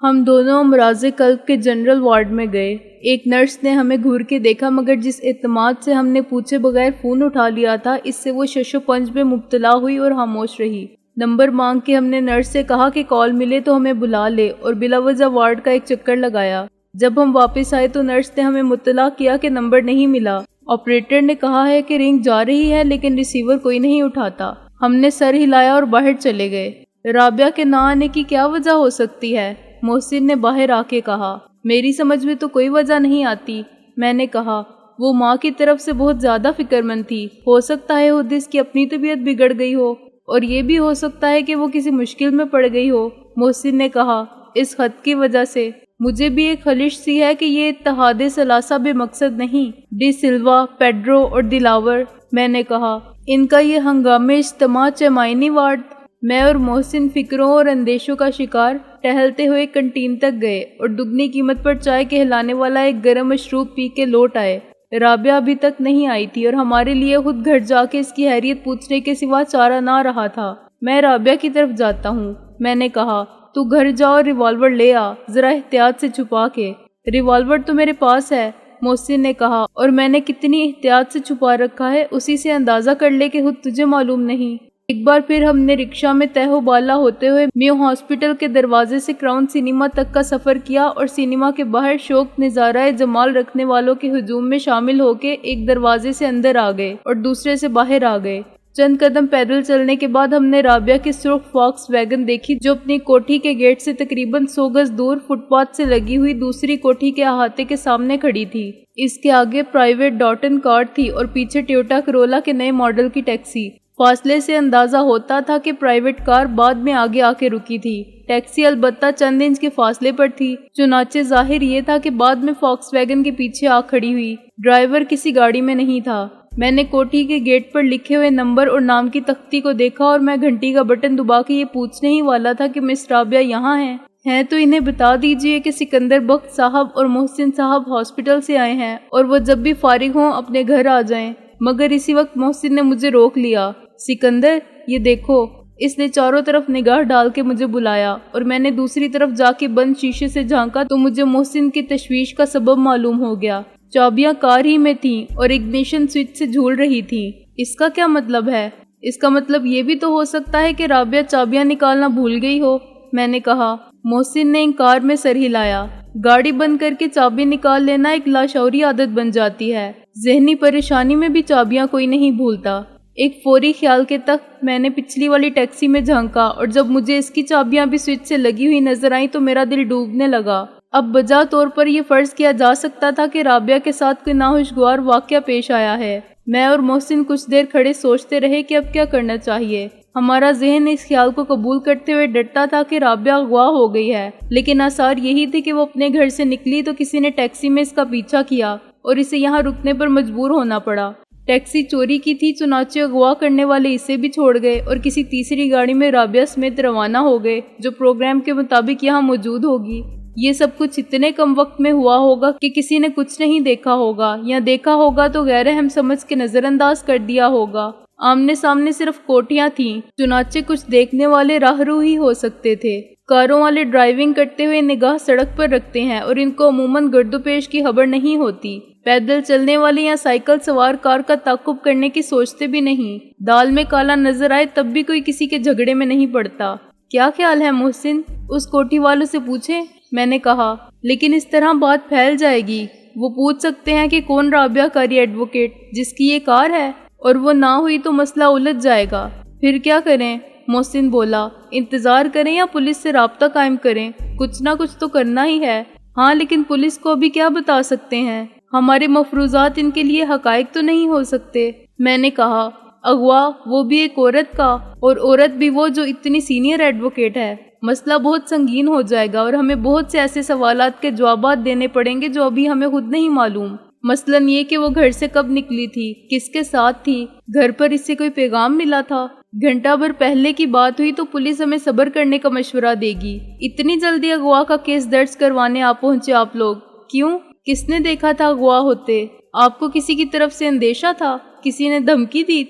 ہم دونوں امراض قلب کے جنرل وارڈ میں گئے۔ ایک نرس نے ہمیں گھور کے دیکھا، مگر جس اعتماد سے ہم نے پوچھے بغیر فون اٹھا لیا تھا، اس سے وہ شش و پنج میں مبتلا ہوئی اور خاموش رہی۔ نمبر مانگ کے ہم نے نرس سے کہا کہ کال ملے تو ہمیں بلا لے، اور بلا وجہ وارڈ کا ایک چکر لگایا۔ جب ہم واپس آئے تو نرس نے ہمیں مطلع کیا کہ نمبر نہیں ملا۔ آپریٹر نے کہا ہے کہ رنگ جا رہی ہے لیکن ریسیور کوئی نہیں اٹھاتا۔ ہم نے سر ہلایا اور باہر چلے گئے۔ رابعہ کے نہ آنے کی کیا وجہ ہو سکتی ہے؟ محسن نے باہر آ کے کہا۔ میری سمجھ میں تو کوئی وجہ نہیں آتی۔ میں نے کہا وہ ماں کی طرف سے بہت زیادہ فکر مند تھی، ہو سکتا ہے خود اس کی اپنی طبیعت بگڑ گئی ہو، اور یہ بھی ہو سکتا ہے کہ وہ کسی مشکل میں پڑ گئی ہو۔ محسن نے کہا اس خط کی وجہ سے مجھے بھی ایک خلش سی ہے کہ یہ اتحاد ثلاثہ بے مقصد نہیں۔ ڈی سلوا، پیڈرو اور دلاور، میں نے کہا ان کا یہ ہنگامی اجتماع چیمائنی وارڈ۔ میں اور محسن فکروں اور اندیشوں کا شکار ٹہلتے ہوئے کنٹین تک گئے اور دگنی قیمت پر چائے کہلانے والا ایک گرم مشروب پی کے لوٹ آئے۔ رابعہ ابھی تک نہیں آئی تھی اور ہمارے لیے خود گھر جا کے اس کی خیریت پوچھنے کے سوا چارہ نہ رہا تھا۔ میں رابعہ کی طرف جاتا ہوں، میں نے کہا تو گھر جا اور ریوالور لے آ، ذرا احتیاط سے چھپا کے۔ ریوالور تو میرے پاس ہے، محسن نے کہا، اور میں نے کتنی احتیاط سے چھپا رکھا ہے اسی سے اندازہ کر لے کہ خود تجھے معلوم نہیں۔ ایک بار پھر ہم نے رکشہ میں تہ و بالا ہوتے ہوئے میو ہاسپٹل کے دروازے سے کراؤن سینما تک کا سفر کیا اور سینما کے باہر شوق نظارہ جمال رکھنے والوں کے ہجوم میں شامل ہو کے ایک دروازے سے اندر آ گئے اور دوسرے سے باہر آ گئے۔ چند قدم پیدل چلنے کے بعد ہم نے رابعہ کی سرخ فاکس ویگن دیکھی جو اپنی کوٹھی کے گیٹ سے تقریباً 100 گز دور فٹ پاتھ سے لگی ہوئی دوسری کوٹھی کے احاطے کے سامنے کھڑی تھی۔ اس کے آگے پرائیویٹ ڈاٹن کار تھی اور پیچھے ٹویوٹا کرولا کے نئے ماڈل کی ٹیکسی۔ فاصلے سے اندازہ ہوتا تھا کہ پرائیویٹ کار بعد میں آگے آ کے رکی تھی، ٹیکسی البتہ چند انچ کے فاصلے پر تھی، چنانچہ ظاہر یہ تھا کہ بعد میں فاکس ویگن کے پیچھے آ کھڑی ہوئی۔ ڈرائیور کسی گاڑی میں نہیں تھا۔ میں نے کوٹھی کے گیٹ پر لکھے ہوئے نمبر اور نام کی تختی کو دیکھا اور میں گھنٹی کا بٹن دبا کے یہ پوچھنے ہی والا تھا کہ مس رابعہ یہاں ہیں تو انہیں بتا دیجئے کہ سکندر بخت صاحب اور محسن صاحب ہاسپٹل سے آئے ہیں اور وہ جب بھی فارغ ہوں اپنے گھر آ جائیں۔ مگر اسی وقت محسن نے مجھے روک لیا۔ سکندر، یہ دیکھو۔ اس نے چاروں طرف نگاہ ڈال کے مجھے بلایا اور میں نے دوسری طرف جا کے بند شیشے سے جھانکا تو مجھے محسن کی تشویش کا سبب معلوم ہو گیا۔ چابیاں کار ہی میں تھیں اور اگنیشن سوئچ سے جھول رہی تھیں۔ اس کا کیا مطلب ہے؟ اس کا مطلب یہ بھی تو ہو سکتا ہے کہ رابعہ چابیاں نکالنا بھول گئی ہو، میں نے کہا۔ محسن نے انکار میں سر ہلایا۔ گاڑی بند کر کے چابی نکال لینا ایک لاشعوری عادت بن جاتی ہے۔ ذہنی پریشانی میں بھی چابیاں کوئی نہیں بھولتا۔ ایک فوری خیال کے تحت میں نے پچھلی والی ٹیکسی میں جھانکا اور جب مجھے اس کی چابیاں بھی سوئچ سے لگی ہوئی نظر آئیں تو میرا دل ڈوبنے لگا۔ اب بجا طور پر یہ فرض کیا جا سکتا تھا کہ رابعہ کے ساتھ کوئی ناخوشگوار واقعہ پیش آیا ہے۔ میں اور محسن کچھ دیر کھڑے سوچتے رہے کہ اب کیا کرنا چاہیے۔ ہمارا ذہن اس خیال کو قبول کرتے ہوئے ڈٹتا تھا کہ رابعہ اغوا ہو گئی ہے، لیکن آثار یہی تھے کہ وہ اپنے گھر سے نکلی تو کسی نے ٹیکسی میں اس کا پیچھا کیا اور اسے یہاں رکنے پر مجبور ہونا پڑا۔ ٹیکسی چوری کی تھی، چنانچہ اغوا کرنے والے اسے بھی چھوڑ گئے اور کسی تیسری گاڑی میں رابعہ سمیت روانہ ہو گئے جو پروگرام کے مطابق یہاں موجود ہوگی۔ یہ سب کچھ اتنے کم وقت میں ہوا ہوگا کہ کسی نے کچھ نہیں دیکھا ہوگا، یا دیکھا ہوگا تو غیر اہم سمجھ کے نظر انداز کر دیا ہوگا۔ آمنے سامنے صرف کوٹیاں تھیں، چنانچہ کچھ دیکھنے والے راہرو ہی ہو سکتے تھے۔ کاروں والے ڈرائیونگ کرتے ہوئے نگاہ سڑک پر رکھتے ہیں اور ان کو عموماً گرد و پیش کی خبر نہیں ہوتی۔ پیدل چلنے والے یا سائیکل سوار کار کا تعاقب کرنے کی سوچتے بھی نہیں۔ دال میں کالا نظر آئے تب بھی کوئی کسی کے جھگڑے میں نہیں پڑتا۔ کیا خیال ہے محسن؟ اس کوٹھی والوں سے پوچھیں، میں نے کہا۔ لیکن اس طرح بات پھیل جائے گی۔ وہ پوچھ سکتے ہیں کہ کون رابعہ کاری ایڈوکیٹ جس کی یہ کار ہے، اور وہ نہ ہوئی تو مسئلہ الجھ جائے گا۔ پھر کیا کریں؟ محسن بولا۔ انتظار کریں یا پولیس سے رابطہ قائم کریں؟ کچھ نہ کچھ تو کرنا ہی ہے۔ ہاں، لیکن پولیس کو بھی کیا بتا سکتے ہیں؟ ہمارے مفروضات ان کے لیے حقائق تو نہیں ہو سکتے، میں نے کہا۔ اغوا، وہ بھی ایک عورت کا، اور عورت بھی وہ جو اتنی سینئر ایڈوکیٹ ہے۔ مسئلہ بہت سنگین ہو جائے گا اور ہمیں بہت سے ایسے سوالات کے جوابات دینے پڑیں گے جو ابھی ہمیں خود نہیں معلوم۔ مثلاً یہ کہ وہ گھر سے کب نکلی تھی، کس کے ساتھ تھی، گھر پر اس سے کوئی پیغام ملا تھا۔ گھنٹہ بھر پہلے کی بات ہوئی تو پولیس ہمیں صبر کرنے کا مشورہ دے گی۔ اتنی جلدی اغوا کا کیس درج کروانے آ پہنچے آپ لوگ؟ کیوں؟ کس نے دیکھا تھا اغوا ہوتے؟ آپ کو کسی کی طرف سے اندیشہ تھا؟ کسی نے دھمکی دی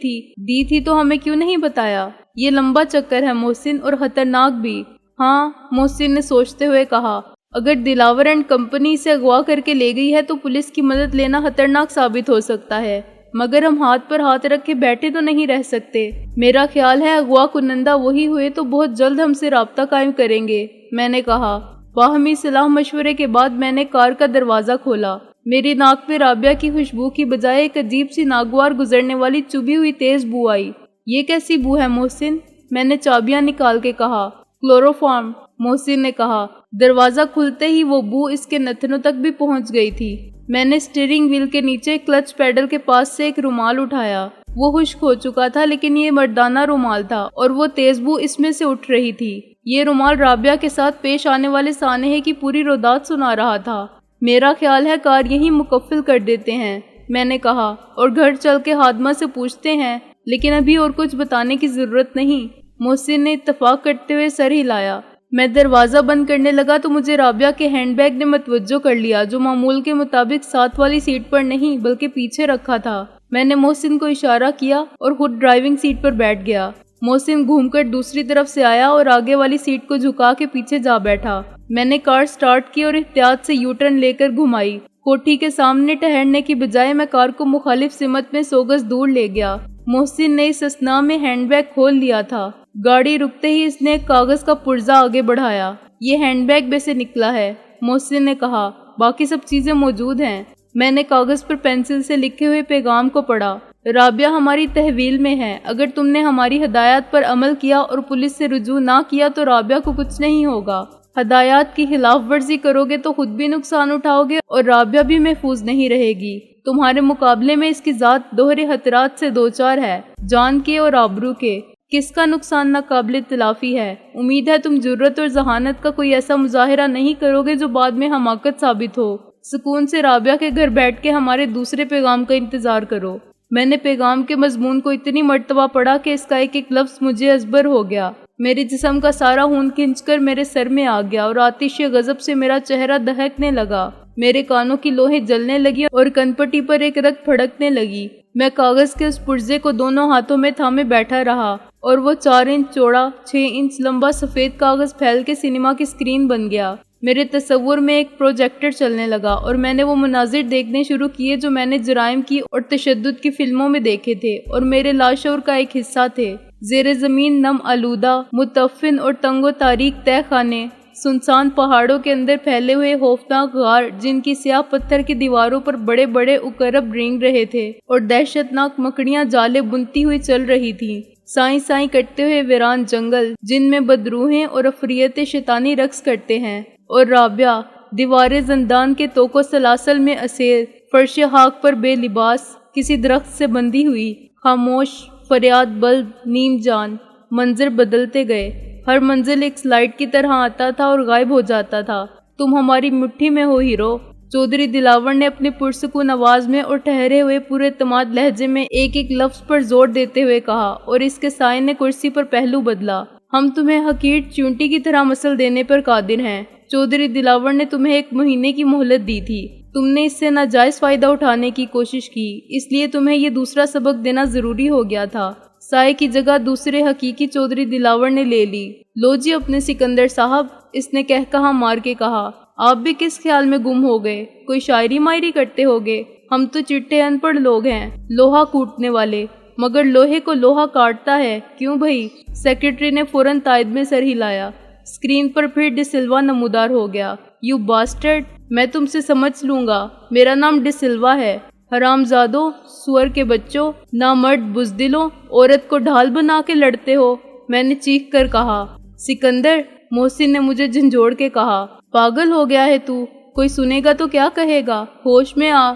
تھی تو ہمیں کیوں نہیں بتایا؟ یہ لمبا چکر ہے محسن، اور خطرناک بھی۔ ہاں، محسن نے سوچتے ہوئے کہا، اگر دلاور اینڈ کمپنی سے اغوا کر کے لے گئی ہے تو پولیس کی مدد لینا خطرناک ثابت ہو سکتا ہے، مگر ہم ہاتھ پر ہاتھ رکھ کے بیٹھے تو نہیں رہ سکتے۔ میرا خیال ہے اغوا کنندہ وہی ہوئے تو بہت جلد ہم سے رابطہ قائم کریں گے، میں نے کہا۔ باہمی صلاح مشورے کے بعد میں نے کار کا دروازہ کھولا۔ میری ناک میں رابعہ کی خوشبو کی بجائے ایک عجیب سی ناگوار گزرنے والی چبھی ہوئی تیز بو آئی۔ یہ کیسی بو ہے محسن؟ میں نے چابیاں نکال کے کہا۔ کلوروفارم، محسن نے کہا۔ دروازہ کھلتے ہی وہ بو اس کے نتنوں تک بھی پہنچ گئی تھی۔ میں نے اسٹیئرنگ وہیل کے نیچے کلچ پیڈل کے پاس سے ایک رومال اٹھایا۔ وہ خشک ہو چکا تھا لیکن یہ مردانہ رومال تھا اور وہ تیز بو اس میں سے اٹھ رہی تھی۔ یہ رومال رابعہ کے ساتھ پیش آنے والے سانحے کی پوری رودات سنا رہا تھا۔ میرا خیال ہے کار یہیں مکفل کر دیتے ہیں، میں نے کہا، اور گھر چل کے ہادمہ سے پوچھتے ہیں، لیکن ابھی اور کچھ بتانے کی ضرورت نہیں۔ محسن نے اتفاق کرتے ہوئے سر ہلایا۔ میں دروازہ بند کرنے لگا تو مجھے رابعہ کے ہینڈ بیگ نے متوجہ کر لیا، جو معمول کے مطابق ساتھ والی سیٹ پر نہیں بلکہ پیچھے رکھا تھا۔ میں نے محسن کو اشارہ کیا اور خود ڈرائیونگ سیٹ پر بیٹھ گیا۔ محسن گھوم کر دوسری طرف سے آیا اور آگے والی سیٹ کو جھکا کے پیچھے جا بیٹھا۔ میں نے کار سٹارٹ کی اور احتیاط سے یو ٹرن لے کر گھمائی۔ کوٹھی کے سامنے ٹھہرنے کی بجائے میں کار کو مخالف سمت میں 100 گز دور لے گیا۔ محسن نے اس اثناء میں ہینڈ بیگ کھول لیا تھا۔ گاڑی رکتے ہی اس نے ایک کاغذ کا پرزہ آگے بڑھایا۔ یہ ہینڈ بیگ میں سے نکلا ہے، محسن نے کہا، باقی سب چیزیں موجود ہیں۔ میں نے کاغذ پر پینسل سے لکھے ہوئے پیغام کو پڑھا۔ رابعہ ہماری تحویل میں ہے۔ اگر تم نے ہماری ہدایات پر عمل کیا اور پولیس سے رجوع نہ کیا تو رابعہ کو کچھ نہیں ہوگا۔ ہدایات کی خلاف ورزی کرو گے تو خود بھی نقصان اٹھاؤ گے اور رابعہ بھی محفوظ نہیں رہے گی۔ تمہارے مقابلے میں اس کی ذات دوہرے خطرات سے دوچار ہے، جان کے اور آبرو کے۔ کس کا نقصان ناقابل تلافی ہے؟ امید ہے تم جرأت اور ذہانت کا کوئی ایسا مظاہرہ نہیں کرو گے جو بعد میں حماقت ثابت ہو۔ سکون سے رابعہ کے گھر بیٹھ کے ہمارے دوسرے پیغام کا انتظار کرو۔ میں نے پیغام کے مضمون کو اتنی مرتبہ پڑھا کہ اس کا ایک ایک لفظ مجھے ازبر ہو گیا۔ میرے جسم کا سارا خون کھنچ کر میرے سر میں آ گیا اور آتش غضب سے میرا چہرہ دہکنے لگا۔ میرے کانوں کی لوہیں جلنے لگی اور کنپٹی پر ایک رگ پھڑکنے لگی۔ میں کاغذ کے اس پرزے کو دونوں ہاتھوں میں تھامے بیٹھا رہا اور وہ 4 انچ چوڑا 6 انچ لمبا سفید کاغذ پھیل کے سینما کی اسکرین بن گیا۔ میرے تصور میں ایک پروجیکٹر چلنے لگا اور میں نے وہ مناظر دیکھنے شروع کیے جو میں نے جرائم کی اور تشدد کی فلموں میں دیکھے تھے اور میرے لاشعور کا ایک حصہ تھے۔ زیر زمین نم آلودہ، متعفن اور تنگ و تاریک تہہ خانے، سنسان پہاڑوں کے اندر پھیلے ہوئے خوفناک غار جن کی سیاہ پتھر کی دیواروں پر بڑے بڑے اکرب رینگ رہے تھے اور دہشت ناک مکڑیاں جالے بنتی ہوئی چل رہی تھیں۔ سائیں سائیں کٹتے ہوئے ویران جنگل جن میں بدروہیں اور افریت شیطانی رقص کرتے ہیں، اور رابعہ دیوار زندان کے توق و سلاسل میں اسیر، فرش خاک پر بے لباس، کسی درخت سے بندھی ہوئی، خاموش، فریاد بلد، نیم جان۔ منظر بدلتے گئے، ہر منزل ایک سلائیڈ کی طرح آتا تھا اور غائب ہو جاتا تھا۔ تم ہماری مٹھی میں ہو ہیرو، چودھری دلاور نے اپنے پرسکون آواز میں اور ٹھہرے ہوئے پورے اعتماد لہجے میں ایک ایک لفظ پر زور دیتے ہوئے کہا، اور اس کے سائے نے کرسی پر پہلو بدلا۔ ہم تمہیں حقیر چونٹی کی طرح مسل دینے پر قادر ہیں۔ چودھری دلاور نے تمہیں 1 مہینے کی مہلت دی تھی، تم نے اس سے ناجائز فائدہ اٹھانے کی کوشش کی، اس لیے تمہیں یہ دوسرا سبق دینا ضروری ہو گیا تھا۔ سائے کی جگہ دوسرے حقیقی چودھری دلاور نے لے لی۔ لو جی اپنے سکندر صاحب، اس نے کہا مار کے کہا، آپ بھی کس خیال میں گم ہو گئے؟ کوئی شاعری مائری کرتے ہوگے؟ ہم تو چٹے ان پڑھ لوگ ہیں، لوہا کوٹنے والے، مگر لوہے کو لوہا کاٹتا ہے، کیوں بھائی؟ سیکرٹری نے فوراً تائید میں سر ہلایا۔ اسکرین پر پھر ڈی سلوا نمودار ہو گیا۔ یو باسٹرڈ، میں تم سے سمجھ لوں گا، میرا نام ڈی سلوا ہے۔ حرام زادو، سور کے بچوں، نامرد بزدلوں، عورت کو ڈھال بنا کے لڑتے ہو، میں نے چیخ کر کہا۔ سکندر، محسن نے مجھے جھنجھوڑ کے کہا، پاگل ہو گیا ہے تو؟ کوئی سنے گا تو کیا کہے گا؟ ہوش میں آ۔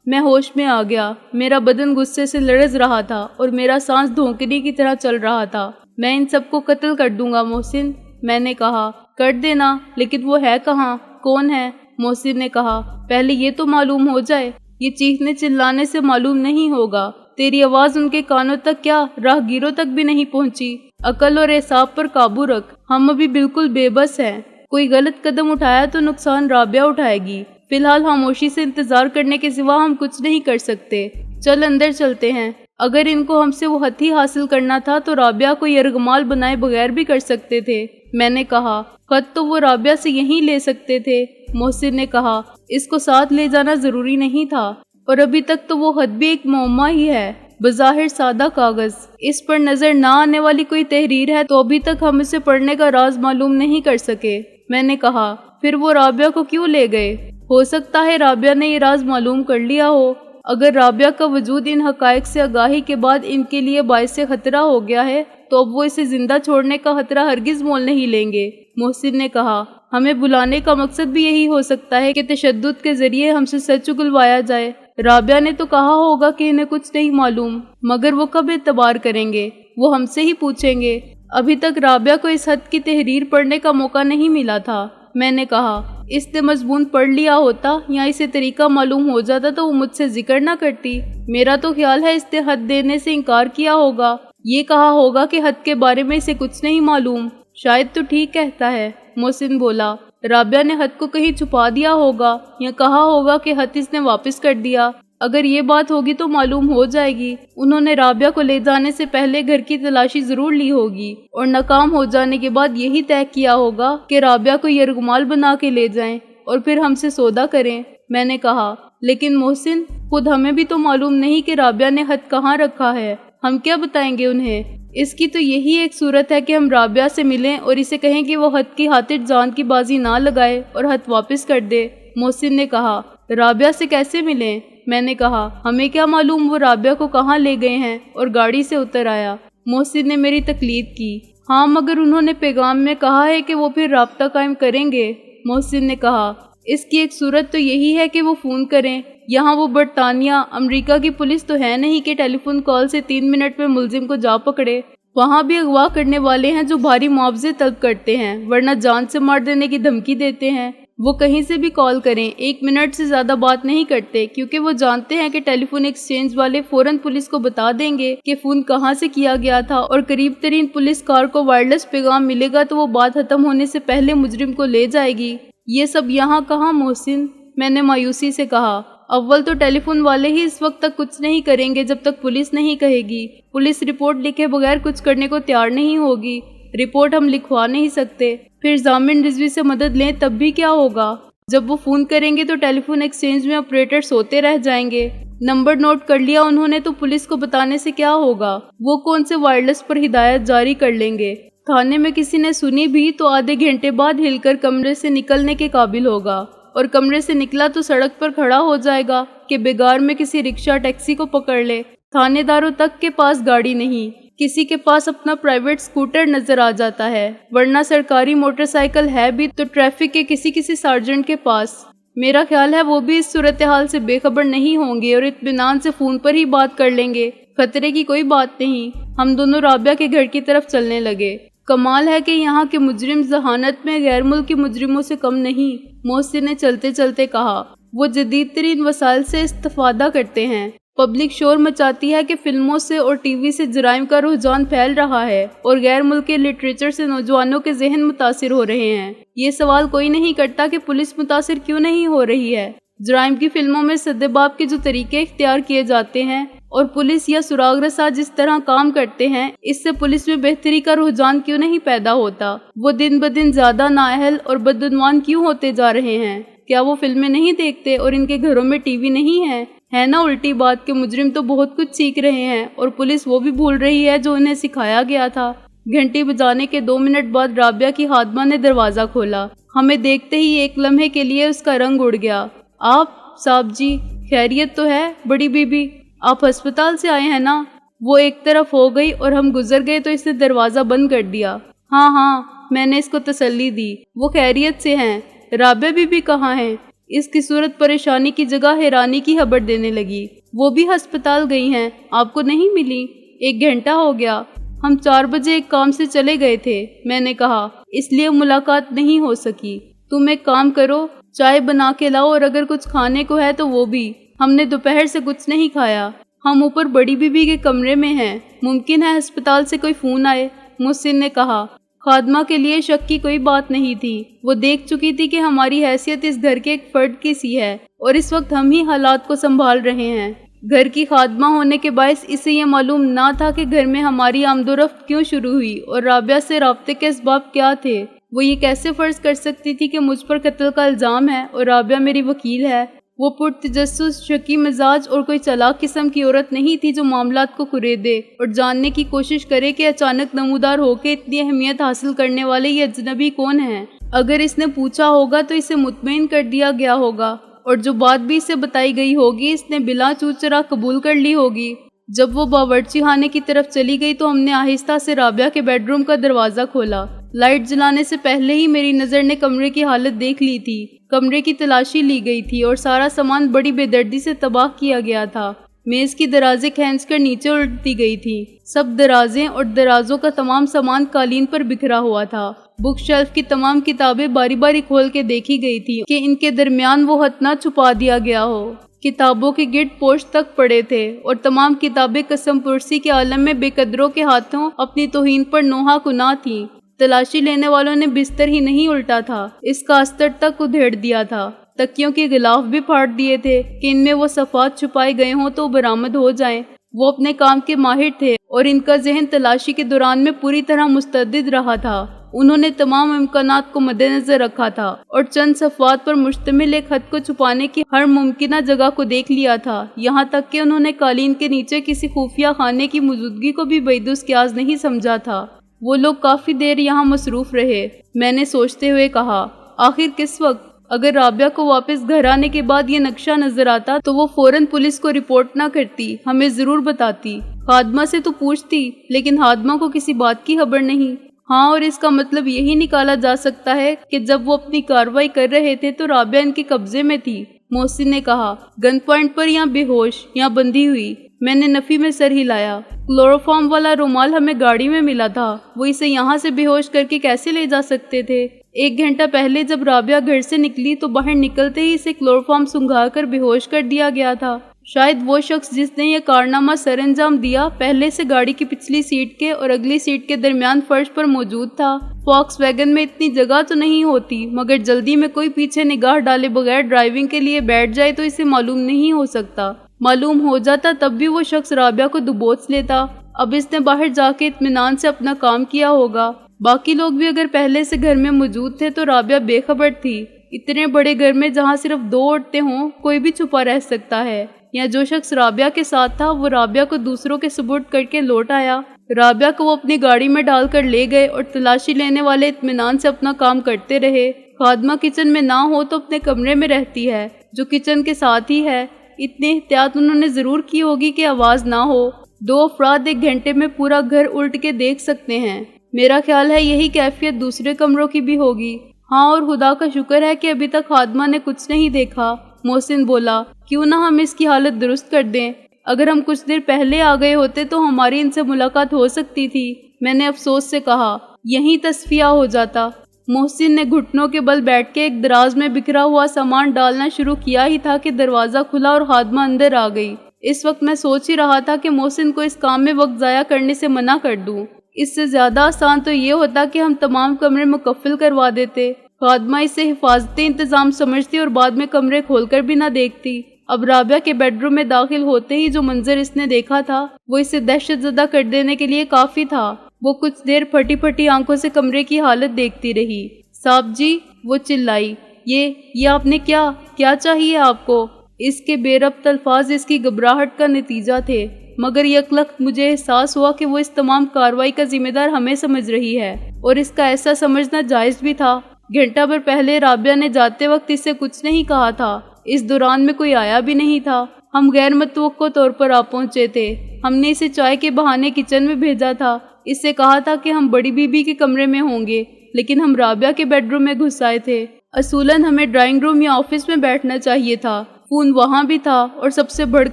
میں ہوش میں آ گیا۔ میرا بدن غصے سے لرز رہا تھا اور میرا سانس دھونکنے کی طرح چل رہا تھا۔ میں ان سب کو قتل کر دوں گا محسن، میں نے کہا۔ کر دینا، لیکن وہ ہے کہاں؟ کون ہے؟ محسن نے کہا، پہلے یہ تو معلوم ہو جائے۔ یہ چیخنے چلانے سے معلوم نہیں ہوگا۔ تیری آواز ان کے کانوں تک کیا راہ گیروں تک بھی نہیں پہنچی۔ عقل اور اعصاب پر قابو رکھ، ہم ابھی بالکل بے بس ہیں۔ کوئی غلط قدم اٹھایا تو نقصان رابعہ اٹھائے گی۔ فی الحال خاموشی سے انتظار کرنے کے سوا ہم کچھ نہیں کر سکتے۔ چل اندر چلتے ہیں۔ اگر ان کو ہم سے وہ ہتھی حاصل کرنا تھا تو رابعہ کو یرغمال بنائے بغیر بھی کر سکتے تھے۔ میں نے کہا خط تو وہ رابعہ سے یہیں لے سکتے تھے۔ محسن نے کہا اس کو ساتھ لے جانا ضروری نہیں تھا، اور ابھی تک تو وہ خط بھی ایک معمہ ہی ہے، بظاہر سادہ کاغذ، اس پر نظر نہ آنے والی کوئی تحریر ہے، تو ابھی تک ہم اسے پڑھنے کا راز معلوم نہیں کر سکے۔ میں نے کہا پھر وہ رابعہ کو کیوں لے گئے؟ ہو سکتا ہے رابعہ نے یہ راز معلوم کر لیا ہو۔ اگر رابعہ کا وجود ان حقائق سے آگاہی کے بعد ان کے لیے باعث خطرہ ہو گیا ہے تو اب وہ اسے زندہ چھوڑنے کا خطرہ ہرگز مول نہیں لیں گے۔ محسن نے کہا ہمیں بلانے کا مقصد بھی یہی ہو سکتا ہے کہ تشدد کے ذریعے ہم سے سچ اگلوایا جائے۔ رابعہ نے تو کہا ہوگا کہ انہیں کچھ نہیں معلوم، مگر وہ کب اعتبار کریں گے؟ وہ ہم سے ہی پوچھیں گے۔ ابھی تک رابعہ کو اس حد کی تحریر پڑھنے کا موقع نہیں ملا تھا۔ میں نے کہا اس نے مضمون پڑھ لیا ہوتا یا اسے طریقہ معلوم ہو جاتا تو وہ مجھ سے ذکر نہ کرتی۔ میرا تو خیال ہے اس نے حد دینے سے انکار کیا ہوگا، یہ کہا ہوگا کہ حد کے بارے میں اسے کچھ نہیں معلوم۔ شاید تو ٹھیک کہتا ہے، محسن بولا۔ رابعہ نے حد کو کہیں چھپا دیا ہوگا یا کہا ہوگا کہ حد اس نے واپس کر دیا۔ اگر یہ بات ہوگی تو معلوم ہو جائے گی۔ انہوں نے رابعہ کو لے جانے سے پہلے گھر کی تلاشی ضرور لی ہوگی اور ناکام ہو جانے کے بعد یہی طے کیا ہوگا کہ رابعہ کو یرغمال بنا کے لے جائیں اور پھر ہم سے سودا کریں۔ میں نے کہا لیکن محسن خود ہمیں بھی تو معلوم نہیں کہ رابعہ نے حد کہاں رکھا ہے، ہم کیا بتائیں گے انہیں؟ اس کی تو یہی ایک صورت ہے کہ ہم رابعہ سے ملیں اور اسے کہیں کہ وہ حد کی خاطر جان کی بازی نہ لگائے اور حد واپس کر دے۔ محسن نے کہا رابعہ سے کیسے ملیں؟ میں نے کہا ہمیں کیا معلوم وہ رابعہ کو کہاں لے گئے ہیں، اور گاڑی سے اتر آیا۔ محسن نے میری تقلید کی۔ ہاں مگر انہوں نے پیغام میں کہا ہے کہ وہ پھر رابطہ قائم کریں گے۔ محسن نے کہا اس کی ایک صورت تو یہی ہے کہ وہ فون کریں۔ یہاں وہ برطانیہ، امریکہ کی پولیس تو ہے نہیں کہ ٹیلی فون کال سے 3 منٹ میں ملزم کو جا پکڑے۔ وہاں بھی اغوا کرنے والے ہیں جو بھاری معاوضے طلب کرتے ہیں، ورنہ جان سے مار دینے کی دھمکی دیتے ہیں۔ وہ کہیں سے بھی کال کریں 1 منٹ سے زیادہ بات نہیں کرتے، کیونکہ وہ جانتے ہیں کہ ٹیلی فون ایکسچینج والے فوراً پولیس کو بتا دیں گے کہ فون کہاں سے کیا گیا تھا، اور قریب ترین پولیس کار کو وائرلیس پیغام ملے گا تو وہ بات ختم ہونے سے پہلے مجرم کو لے جائے گی۔ یہ سب یہاں کہاں محسن؟ میں نے مایوسی سے کہا اول تو ٹیلی فون والے ہی اس وقت تک کچھ نہیں کریں گے جب تک پولیس نہیں کہے گی۔ پولیس رپورٹ لکھے بغیر کچھ کرنے کو تیار نہیں ہوگی۔ رپورٹ ہم لکھوا نہیں سکتے، پھر ضامن رضوی سے مدد لیں تب بھی کیا ہوگا؟ جب وہ فون کریں گے تو ٹیلی فون ایکسچینج میں آپریٹر سوتے رہ جائیں گے۔ نمبر نوٹ کر لیا انہوں نے تو پولیس کو بتانے سے کیا ہوگا؟ وہ کون سے وائرلیس پر ہدایت جاری کر لیں گے؟ تھانے میں کسی نے سنی بھی تو آدھے گھنٹے بعد ہل کر کمرے سے نکلنے کے قابل ہوگا، اور کمرے سے نکلا تو سڑک پر کھڑا ہو جائے گا کہ بیگار میں کسی رکشہ ٹیکسی کو پکڑ لے۔ تھانے داروں تک کے پاس گاڑی نہیں، کسی کے پاس اپنا پرائیویٹ سکوٹر نظر آ جاتا ہے، ورنہ سرکاری موٹر سائیکل ہے بھی تو ٹریفک کے کسی سارجنٹ کے پاس۔ میرا خیال ہے وہ بھی اس صورتحال سے بے خبر نہیں ہوں گے اور اطمینان سے فون پر ہی بات کر لیں گے۔ خطرے کی کوئی بات نہیں۔ ہم دونوں رابعہ کے گھر کی طرف چلنے لگے۔ کمال ہے کہ یہاں کے مجرم ذہانت میں غیر ملکی مجرموں سے کم نہیں، محسن نے چلتے چلتے کہا۔ وہ جدید ترین وسائل سے استفادہ کرتے ہیں۔ پبلک شور مچاتی ہے کہ فلموں سے اور ٹی وی سے جرائم کا رجحان پھیل رہا ہے اور غیر ملکی لٹریچر سے نوجوانوں کے ذہن متاثر ہو رہے ہیں۔ یہ سوال کوئی نہیں کرتا کہ پولیس متاثر کیوں نہیں ہو رہی ہے۔ جرائم کی فلموں میں سدباب کے جو طریقے اختیار کیے جاتے ہیں اور پولیس یا سراغ رساں جس طرح کام کرتے ہیں، اس سے پولیس میں بہتری کا رجحان کیوں نہیں پیدا ہوتا؟ وہ دن بدن زیادہ نااہل اور بدعنوان کیوں ہوتے جا رہے ہیں؟ کیا وہ فلمیں نہیں دیکھتے اور ان کے گھروں میں ٹی وی نہیں ہے نا الٹی بات کہ مجرم تو بہت کچھ سیکھ رہے ہیں اور پولیس وہ بھی بھول رہی ہے جو انہیں سکھایا گیا تھا۔ گھنٹی بجانے کے 2 منٹ بعد رابعہ کی خادمہ نے دروازہ کھولا۔ ہمیں دیکھتے ہی ایک لمحے کے لیے اس کا رنگ اڑ گیا۔ آپ صاحب جی، خیریت تو ہے؟ بڑی بی بی آپ ہسپتال سے آئے ہیں نا؟ وہ ایک طرف ہو گئی اور ہم گزر گئے تو اس نے دروازہ بند کر دیا۔ ہاں، میں نے اس کو تسلی دی، وہ خیریت سے ہیں۔ رابعہ بی بی کہاں ہیں؟ اس کی صورت پریشانی کی جگہ حیرانی کی خبر دینے لگی۔ وہ بھی ہسپتال گئی ہیں، آپ کو نہیں ملی؟ 1 گھنٹہ ہو گیا، ہم 4 بجے ایک کام سے چلے گئے تھے، میں نے کہا، اس لیے ملاقات نہیں ہو سکی۔ تم ایک کام کرو، چائے بنا کے لاؤ اور اگر کچھ کھانے کو ہے تو وہ بھی۔ ہم نے دوپہر سے کچھ نہیں کھایا۔ ہم اوپر بڑی بی بی کے کمرے میں ہیں، ممکن ہے ہسپتال سے کوئی فون آئے، محسن نے کہا۔ خادمہ کے لیے شک کی کوئی بات نہیں تھی، وہ دیکھ چکی تھی کہ ہماری حیثیت اس گھر کے ایک فرد کی سی ہے اور اس وقت ہم ہی حالات کو سنبھال رہے ہیں۔ گھر کی خادمہ ہونے کے باعث اسے یہ معلوم نہ تھا کہ گھر میں ہماری آمد و رفت کیوں شروع ہوئی اور رابعہ سے رابطے کے اسباب کیا تھے۔ وہ یہ کیسے فرض کر سکتی تھی کہ مجھ پر قتل کا الزام ہے اور رابعہ میری وکیل ہے۔ وہ پرتجسس، شکی مزاج اور کوئی چالاک قسم کی عورت نہیں تھی جو معاملات کو کریدے اور جاننے کی کوشش کرے کہ اچانک نمودار ہو کے اتنی اہمیت حاصل کرنے والے یہ اجنبی کون ہیں۔ اگر اس نے پوچھا ہوگا تو اسے مطمئن کر دیا گیا ہوگا اور جو بات بھی اسے بتائی گئی ہوگی اس نے بلا چوچرا قبول کر لی ہوگی۔ جب وہ باورچی خانے کی طرف چلی گئی تو ہم نے آہستہ سے رابعہ کے بیڈ روم کا دروازہ کھولا۔ لائٹ جلانے سے پہلے ہی میری نظر نے کمرے کی حالت دیکھ لی تھی۔ کمرے کی تلاشی لی گئی تھی اور سارا سامان بڑی بے دردی سے تباہ کیا گیا تھا۔ میز کی درازیں کھینچ کر نیچے الٹ دی گئی تھی۔ سب درازیں اور درازوں کا تمام سامان قالین پر بکھرا ہوا تھا۔ بک شیلف کی تمام کتابیں باری باری کھول کے دیکھی گئی تھی کہ ان کے درمیان وہ خط نہ چھپا دیا گیا ہو۔ کتابوں کے گرد پوش تک پڑے تھے اور تمام کتابیں قسم پرسی کے عالم میں بے قدروں کے ہاتھوں اپنی توہین پر نوحہ کنا تھیں۔ تلاشی لینے والوں نے بستر ہی نہیں الٹا تھا، اس کا استر تک ادھیڑ دیا تھا۔ تکیوں کے غلاف بھی پھاڑ دیے تھے کہ ان میں وہ صفحات چھپائے گئے ہوں تو برآمد ہو جائیں۔ وہ اپنے کام کے ماہر تھے اور ان کا ذہن تلاشی کے دوران میں پوری طرح مستعد رہا تھا۔ انہوں نے تمام امکانات کو مد نظر رکھا تھا اور چند صفحات پر مشتمل ایک خط کو چھپانے کی ہر ممکنہ جگہ کو دیکھ لیا تھا، یہاں تک کہ انہوں نے قالین کے نیچے کسی خفیہ خانے کی موجودگی کو بھی بعید القیاس نہیں سمجھا تھا۔ وہ لوگ کافی دیر یہاں مصروف رہے۔ میں نے سوچتے ہوئے کہا، آخر کس وقت؟ اگر رابعہ کو واپس گھر آنے کے بعد یہ نقشہ نظر آتا تو وہ فوراً پولیس کو رپورٹ نہ کرتی، ہمیں ضرور بتاتی۔ خادمہ سے تو پوچھتی، لیکن خادمہ کو کسی بات کی خبر نہیں۔ ہاں، اور اس کا مطلب یہی نکالا جا سکتا ہے کہ جب وہ اپنی کارروائی کر رہے تھے تو رابعہ ان کے قبضے میں تھی۔ محسن نے کہا، گن پوائنٹ پر یا بے ہوش یا بندھی ہوئی؟ میں نے نفی میں سر ہلایا۔ کلوروفارم والا رومال ہمیں گاڑی میں ملا تھا، وہ اسے یہاں سے بے ہوش کر کے کیسے لے جا سکتے تھے؟ 1 گھنٹہ پہلے جب رابعہ گھر سے نکلی تو باہر نکلتے ہی اسے کلوروفارم سنگھا کر بے ہوش کر دیا گیا تھا۔ شاید وہ شخص جس نے یہ کارنامہ سر انجام دیا پہلے سے گاڑی کی پچھلی سیٹ کے اور اگلی سیٹ کے درمیان فرش پر موجود تھا۔ فاکس ویگن میں اتنی جگہ تو نہیں ہوتی، مگر جلدی میں کوئی پیچھے نگاہ ڈالے بغیر ڈرائیونگ کے لیے بیٹھ جائے تو اسے معلوم نہیں ہو سکتا۔ معلوم ہو جاتا تب بھی وہ شخص رابعہ کو دبوچ لیتا۔ اب اس نے باہر جا کے اطمینان سے اپنا کام کیا ہوگا۔ باقی لوگ بھی اگر پہلے سے گھر میں موجود تھے تو رابعہ بے خبر تھی۔ اتنے بڑے گھر میں جہاں صرف 2 عورتیں ہوں، کوئی بھی چھپا رہ سکتا ہے، یا جو شخص رابعہ کے ساتھ تھا وہ رابعہ کو دوسروں کے سپرد کر کے لوٹ آیا۔ رابعہ کو وہ اپنی گاڑی میں ڈال کر لے گئے اور تلاشی لینے والے اطمینان سے اپنا کام کرتے رہے۔ خادمہ کچن میں نہ ہو تو اپنے کمرے میں رہتی ہے جو کچن کے ساتھ ہی ہے۔ اتنی احتیاط انہوں نے ضرور کی ہوگی کہ آواز نہ ہو۔ 2 افراد 1 گھنٹے میں پورا گھر الٹ کے دیکھ سکتے ہیں۔ میرا خیال ہے یہی کیفیت دوسرے کمروں کی بھی ہوگی۔ ہاں، اور خدا کا شکر ہے کہ ابھی تک خادمہ نے کچھ نہیں دیکھا۔ محسن بولا، کیوں نہ ہم اس کی حالت درست کر دیں؟ اگر ہم کچھ دیر پہلے آ گئے ہوتے تو ہماری ان سے ملاقات ہو سکتی تھی۔ میں نے افسوس سے کہا، یہیں تصفیہ ہو جاتا۔ محسن نے گھٹنوں کے بل بیٹھ کے ایک دراز میں بکھرا ہوا سامان ڈالنا شروع کیا ہی تھا کہ دروازہ کھلا اور خادمہ اندر آ گئی۔ اس وقت میں سوچ ہی رہا تھا کہ محسن کو اس کام میں وقت ضائع کرنے سے منع کر دوں۔ اس سے زیادہ آسان تو یہ ہوتا کہ ہم تمام کمرے مکفل کروا دیتے۔ خادمہ اسے حفاظتی انتظام سمجھتی اور بعد میں کمرے کھول کر بھی نہ دیکھتی۔ اب رابعہ کے بیڈ روم میں داخل ہوتے ہی جو منظر اس نے دیکھا تھا وہ اسے دہشت زدہ کر دینے کے لیے کافی تھا۔ وہ کچھ دیر پھٹی پھٹی آنکھوں سے کمرے کی حالت دیکھتی رہی۔ صاحب جی، وہ چلائی، یہ آپ نے کیا چاہیے آپ کو؟ اس کے بے ربط الفاظ اس کی گھبراہٹ کا نتیجہ تھے، مگر یکلخت مجھے احساس ہوا کہ وہ اس تمام کارروائی کا ذمہ دار ہمیں سمجھ رہی ہے، اور اس کا ایسا سمجھنا جائز بھی تھا۔ گھنٹہ بھر پہلے رابعہ نے جاتے وقت اس سے کچھ نہیں کہا تھا۔ اس دوران میں کوئی آیا بھی نہیں تھا۔ ہم غیر متوقع طور پر آ پہنچے تھے۔ ہم نے اسے چائے کے بہانے کچن میں بھیجا تھا۔ اس سے کہا تھا کہ ہم بڑی بی بی کے کمرے میں ہوں گے، لیکن ہم رابعہ کے بیڈ روم میں گھس آئے تھے۔ اصولاً ہمیں ڈرائنگ روم یا آفس میں بیٹھنا چاہیے تھا۔ فون وہاں بھی تھا، اور سب سے بڑھ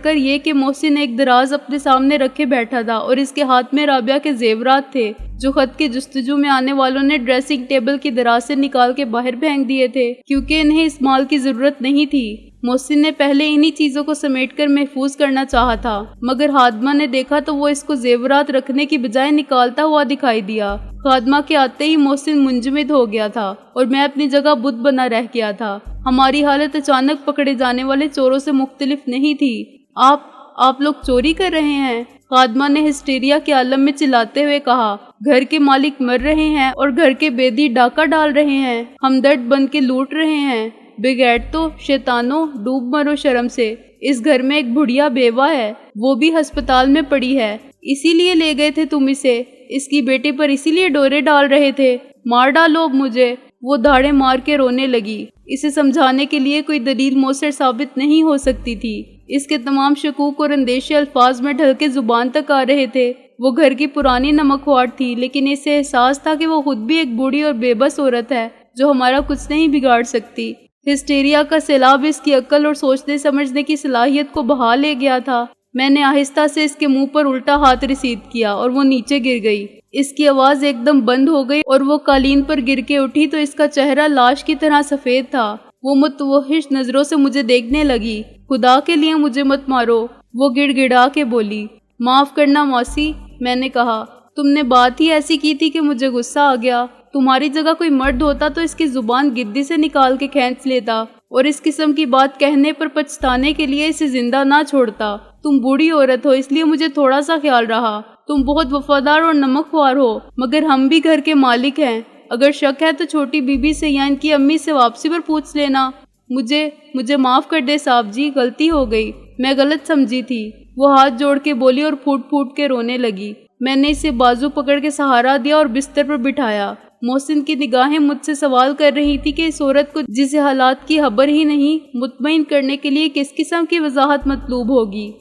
کر یہ کہ محسن ایک دراز اپنے سامنے رکھے بیٹھا تھا اور اس کے ہاتھ میں رابعہ کے زیورات تھے جو خط کی جستجو میں آنے والوں نے ڈریسنگ ٹیبل کی دراز سے نکال کے باہر پھینک دیے تھے کیونکہ انہیں اس مال کی ضرورت نہیں تھی۔ محسن نے پہلے انہی چیزوں کو سمیٹ کر محفوظ کرنا چاہا تھا، مگر خادمہ نے دیکھا تو وہ اس کو زیورات رکھنے کی بجائے نکالتا ہوا دکھائی دیا۔ خادمہ کے آتے ہی محسن منجمد ہو گیا تھا اور میں اپنی جگہ بت بنا رہ گیا تھا۔ ہماری حالت اچانک پکڑے جانے والے چوروں سے مختلف نہیں تھی۔ آپ لوگ چوری کر رہے ہیں؟ خادمہ نے ہسٹیریا کے عالم میں چلاتے ہوئے کہا۔ گھر کے مالک مر رہے ہیں اور گھر کے بیدی ڈاکہ ڈال رہے ہیں، ہمدرد بن کے لوٹ رہے ہیں۔ بغیرتو، شیطانوں، ڈوب مرو شرم سے۔ اس گھر میں ایک بڑھیا بیوہ ہے، وہ بھی ہسپتال میں پڑی ہے، اسی لیے لے گئے تھے تم اسے، اس کی بیٹے پر اسی لیے ڈورے ڈال رہے تھے۔ مار ڈالو اب مجھے۔ وہ دھاڑے مار کے رونے لگی۔ اسے سمجھانے کے لیے کوئی دلیل مؤثر ثابت نہیں ہو سکتی تھی۔ اس کے تمام شکوک اور اندیشے الفاظ میں ڈھل کے زبان تک آ رہے تھے۔ وہ گھر کی پرانی نمکوار تھی، لیکن اسے احساس تھا کہ وہ خود بھی ایک بوڑھی اور بے بس عورت ہے جو ہمارا کچھ نہیں بگاڑ سکتی۔ ہسٹیریا کا سیلاب اس کی عقل اور سوچنے سمجھنے کی صلاحیت کو بہا لے گیا تھا۔ میں نے آہستہ سے اس کے منہ پر الٹا ہاتھ رسید کیا اور وہ نیچے گر گئی۔ اس کی آواز ایک دم بند ہو گئی اور وہ قالین پر گر کے اٹھی تو اس کا چہرہ لاش کی طرح سفید تھا۔ وہ متوحش نظروں سے مجھے دیکھنے لگی۔ خدا کے لیے مجھے مت مارو، وہ گڑ گڑا کے بولی۔ معاف کرنا موسی، میں نے کہا، تم نے بات ہی ایسی کی تھی کہ مجھے غصہ آ گیا۔ تمہاری جگہ کوئی مرد ہوتا تو اس کی زبان گدی سے نکال کے کھینچ لیتا اور اس قسم کی بات کہنے پر پچھتانے کے لیے اسے زندہ نہ چھوڑتا۔ تم بوڑھی عورت ہو، اس لیے مجھے تھوڑا سا خیال رہا۔ تم بہت وفادار اور نمک خوار ہو، مگر ہم بھی گھر کے مالک ہیں۔ اگر شک ہے تو چھوٹی بی بی سے یا ان کی امی سے واپسی پر پوچھ لینا۔ مجھے معاف کر دے صاحب جی، غلطی ہو گئی، میں غلط سمجھی تھی۔ وہ ہاتھ جوڑ کے بولی اور پھوٹ پھوٹ کے رونے لگی۔ میں نے اسے بازو پکڑ کے سہارا دیا اور بستر پر بٹھایا۔ محسن کی نگاہیں مجھ سے سوال کر رہی تھی کہ اس عورت کو جسے حالات کی خبر ہی نہیں، مطمئن کرنے کے لیے کس قسم کی وضاحت مطلوب ہوگی۔